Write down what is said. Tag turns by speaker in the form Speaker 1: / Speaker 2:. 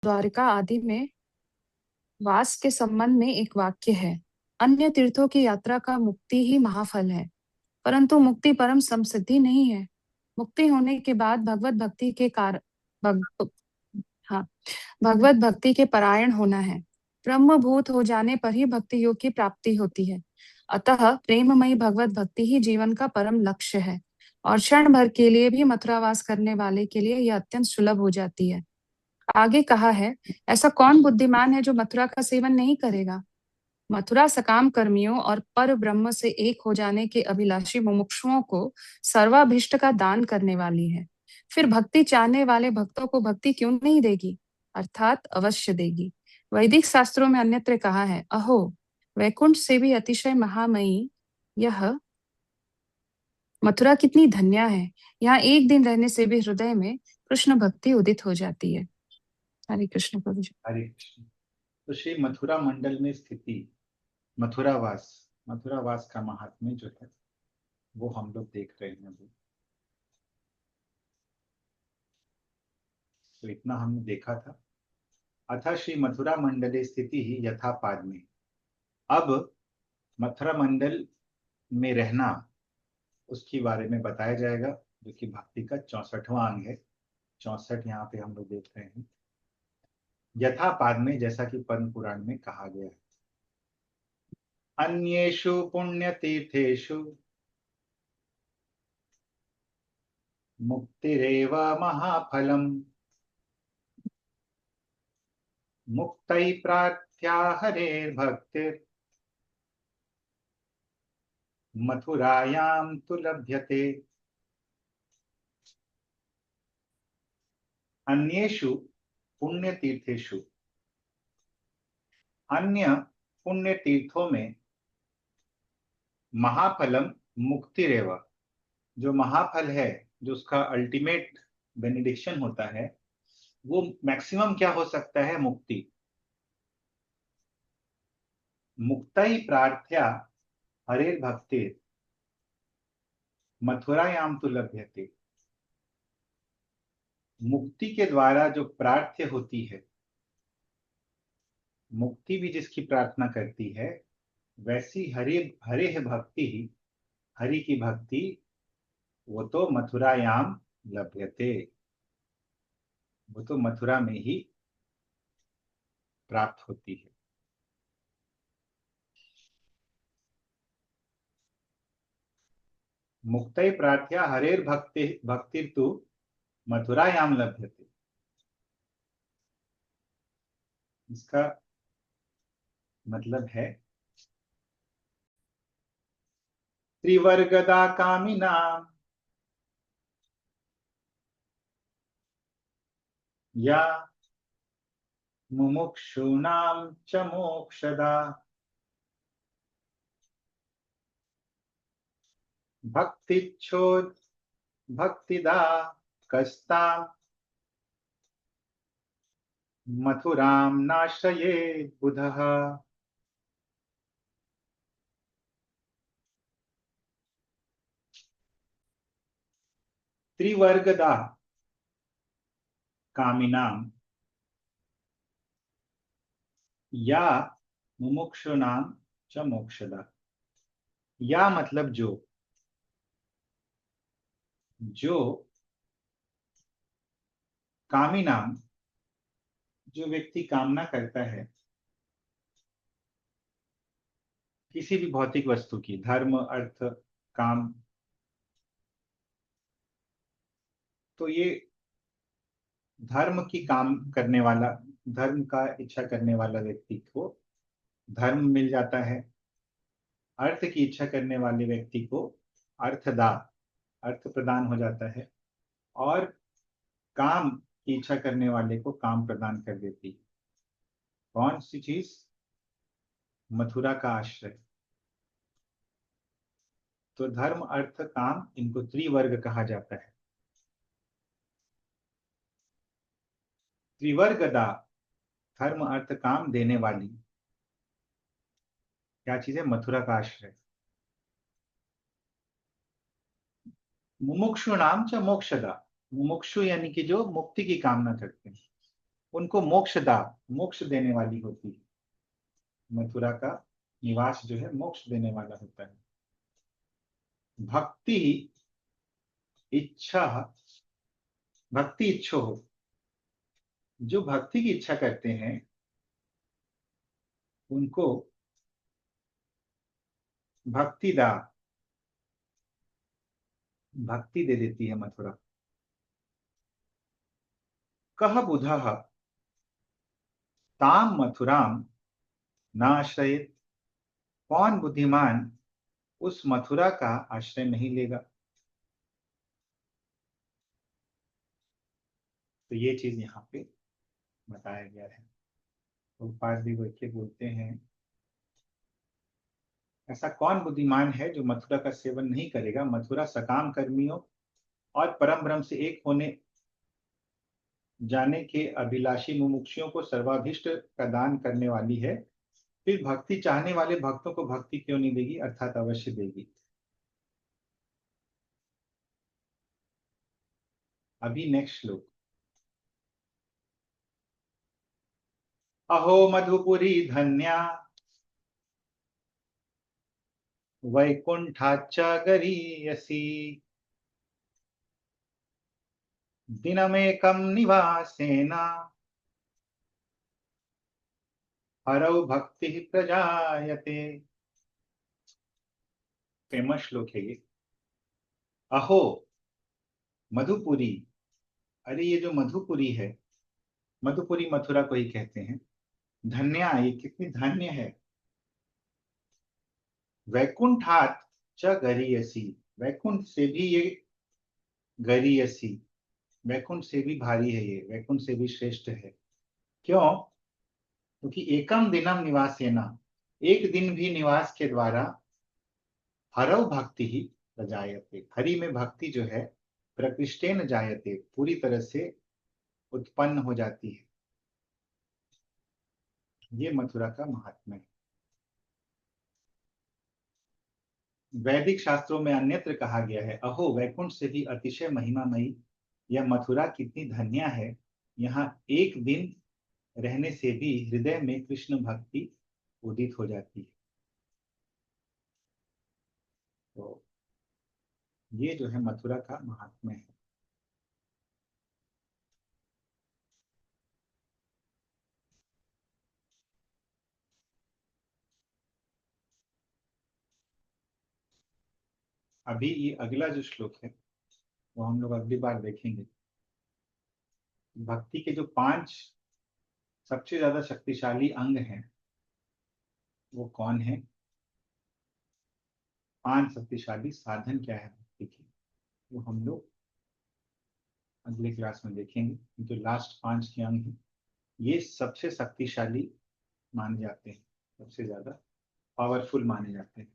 Speaker 1: द्वारिका आदि में वास के संबंध में एक वाक्य है। अन्य तीर्थों की यात्रा का मुक्ति ही महाफल है, परंतु मुक्ति परम समसिद्धि नहीं है। मुक्ति होने के बाद भगवत भक्ति के भग, हाँ, भगवत भक्ति के परायण होना है। ब्रह्मभूत हो जाने पर ही भक्ति योग की प्राप्ति होती है। अतः प्रेममयी भगवत भक्ति ही जीवन का परम लक्ष्य है, और क्षण भर के लिए भी मथुरावास करने वाले के लिए यह अत्यंत सुलभ हो जाती है। आगे कहा है, ऐसा कौन बुद्धिमान है जो मथुरा का सेवन नहीं करेगा। मथुरा सकाम कर्मियों और पर ब्रह्म से एक हो जाने के अभिलाषी मुमुक्षुओं को सर्वाभीष्ट का दान करने वाली है। फिर भक्ति चाहने वाले भक्तों को भक्ति क्यों नहीं देगी, अर्थात अवश्य देगी। वैदिक शास्त्रों में अन्यत्र कहा है, अहो वैकुंठ से भी अतिशय महामयी यह मथुरा कितनी धन्या है। यहाँ एक दिन रहने से भी हृदय में कृष्ण भक्ति उदित हो जाती है। हरे कृष्ण प्रभु जी।
Speaker 2: हरे कृष्ण। तो श्री मथुरा मंडल में स्थिति मथुरावास मथुरावास का महात्म्य जो है वो हम लोग देख रहे हैं अभी। तो इतना हमने देखा था। अथा श्री मथुरा मंडले स्थिति ही यथापाद में। अब मथुरा मंडल में रहना उसके बारे में बताया जाएगा, जो कि भक्ति का 64वां अंग है। 64 यहाँ पे हम लोग देख रहे हैं। यथापाद में, जैसा कि पद्म पुराण में कहा गया है, अन्येषु पुण्यतीर्थेषु मुक्तिरेव महाफलम् मुक्तै प्रार्थ्या हरेर्भक्तिर् मथुरायां तु लभ्यते। अन्येषु पुण्यतीर्थेषु, अन्य पुण्य तीर्थों में, महाफलम मुक्तिरेव, जो महाफल है, जो उसका अल्टीमेट बेनिडिक्शन होता है, वो मैक्सिमम क्या हो सकता है, मुक्ति। मुक्तै प्रार्थ्या हरेर भक्ति मथुरायाम तु लभ्यते। मुक्ति के द्वारा जो प्रार्थ्य होती है, मुक्ति भी जिसकी प्रार्थना करती है, वैसी हरे हरे भक्ति ही, हरि की भक्ति, वो तो मथुरायाम लभ्यते, वो तो मथुरा में ही प्राप्त होती है। मुक्तै प्रार्थ्या हरेर भक्ति भक्तिर्तु मथुरायाम लभ्यते। इसका मतलब है, त्रिवर्गदा कामिना या मुमुक्षूणां च मोक्षदा भक्तिच्छोद भक्तिदा कस्तां मथुरां नाश्रये बुधः। त्रिवर्गदा कामिनां या मुमुक्षुनां च मोक्षदा। या मतलब जो, जो कामिनां, जो व्यक्ति कामना करता है किसी भी भौतिक वस्तु की, धर्म अर्थ काम, तो ये धर्म की काम करने वाला, धर्म का इच्छा करने वाला व्यक्ति को धर्म मिल जाता है। अर्थ की इच्छा करने वाले व्यक्ति को अर्थदा, अर्थ प्रदान हो जाता है। और काम की इच्छा करने वाले को काम प्रदान कर देती है। कौन सी चीज, मथुरा का आश्रय। तो धर्म अर्थ काम, इनको त्रिवर्ग कहा जाता है। त्रिवर्गदा, धर्म अर्थ काम देने वाली क्या चीज है, मथुरा का आश्रय। मुमुक्षु नाम च मोक्षदा, मुमुक्षु यानी कि जो मुक्ति की कामना करते हैं। उनको मोक्ष देने वाली होती है। मथुरा का निवास जो है मोक्ष देने वाला होता है। भक्ति इच्छा भक्ति इच्छो हो, जो भक्ति की इच्छा करते हैं उनको भक्ति दे देती है मथुरा। कह बुधः ताम मथुराम नाश्रयेत्, कौन बुद्धिमान उस मथुरा का आश्रय नहीं लेगा। तो ये चीज यहाँ पे बताया गया है। तो पारदी वाक्य बोलते हैं, ऐसा कौन बुद्धिमान है जो मथुरा का सेवन नहीं करेगा। मथुरा सकाम कर्मियों और परम ब्रह्म से एक होने जाने के अभिलाषी मुमुक्षुओं को सर्वाभीष्ट प्रदान करने वाली है। फिर भक्ति चाहने वाले भक्तों को भक्ति क्यों नहीं देगी, अर्थात अवश्य देगी। अभी नेक्स्ट श्लोक। अहो मधुपुरी धन्या वैकुंठाच्च गरीयसी, दिनमेकं निवासेन हरौ भक्ति प्रजायते। फेमस श्लोक है ये। अहो मधुपुरी, अरे ये जो मधुपुरी है, मधुपुरी मथुरा को ही कहते हैं। धन्या, ये कितनी धन्य है। वैकुंठात च गरीयसी, वैकुंठ से भी ये गरीयसी, वैकुंठ से भी भारी है, ये वैकुंठ से भी श्रेष्ठ है। क्यों? क्योंकि एकम दिनम निवासेना, एक दिन भी निवास के द्वारा हरौ भक्ति ही प्रजायते, हरि में भक्ति जो है प्रकृष्टेन जायते, पूरी तरह से उत्पन्न हो जाती है। ये मथुरा का महात्म्य है। वैदिक शास्त्रों में अन्यत्र कहा गया है, अहो वैकुंठ से भी अतिशय महिमामयी यह मथुरा कितनी धन्य है। यहाँ एक दिन रहने से भी हृदय में कृष्ण भक्ति उदित हो जाती है। तो ये जो है मथुरा का महात्म्य है। अभी ये अगला जो श्लोक है वो हम लोग अगली बार देखेंगे। भक्ति के जो 5 सबसे ज्यादा शक्तिशाली अंग हैं वो कौन है, 5 शक्तिशाली साधन क्या है भक्ति के, वो हम लोग अगले क्लास में देखेंगे। जो लास्ट 5 के अंग हैं ये सबसे शक्तिशाली माने जाते हैं, सबसे ज्यादा पावरफुल माने जाते हैं।